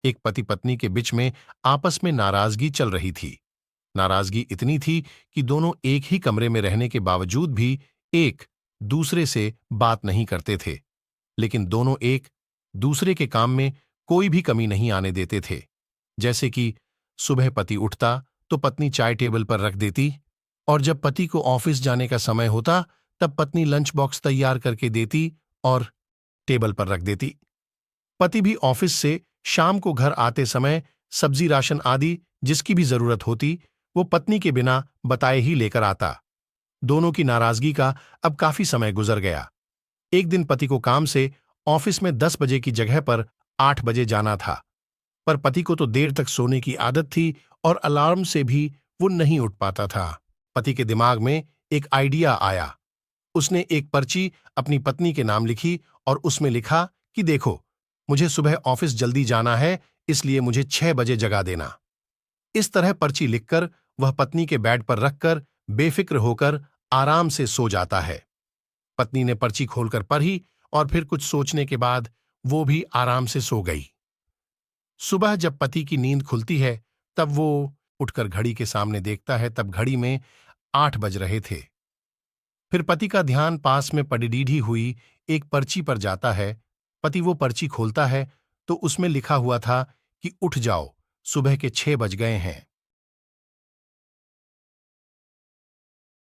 एक पति पत्नी के बीच में आपस में नाराजगी चल रही थी। नाराजगी इतनी थी कि दोनों एक ही कमरे में रहने के बावजूद भी एक दूसरे से बात नहीं करते थे। लेकिन दोनों एक दूसरे के काम में कोई भी कमी नहीं आने देते थे। जैसे कि सुबह पति उठता तो पत्नी चाय टेबल पर रख देती, और जब पति को ऑफिस जाने का समय होता तब पत्नी लंच बॉक्स तैयार करके देती और टेबल पर रख देती। पति भी ऑफिस से शाम को घर आते समय सब्जी राशन आदि जिसकी भी जरूरत होती वो पत्नी के बिना बताए ही लेकर आता। दोनों की नाराजगी का अब काफी समय गुजर गया। एक दिन पति को काम से ऑफिस में 10 बजे की जगह पर 8 बजे जाना था, पर पति को तो देर तक सोने की आदत थी और अलार्म से भी वो नहीं उठ पाता था। पति के दिमाग में एक आइडिया आया। उसने एक पर्ची अपनी पत्नी के नाम लिखी और उसमें लिखा कि देखो, मुझे सुबह ऑफिस जल्दी जाना है, इसलिए मुझे 6 बजे जगा देना। इस तरह पर्ची लिखकर वह पत्नी के बेड पर रखकर बेफिक्र होकर आराम से सो जाता है। पत्नी ने पर्ची खोलकर पढ़ी और फिर कुछ सोचने के बाद वो भी आराम से सो गई। सुबह जब पति की नींद खुलती है तब वो उठकर घड़ी के सामने देखता है, तब घड़ी में 8 बज रहे थे। फिर पति का ध्यान पास में पड़ी रीढ़ी हुई एक पर्ची पर जाता है। पति वो पर्ची खोलता है तो उसमें लिखा हुआ था कि उठ जाओ, सुबह के 6 बज गए हैं।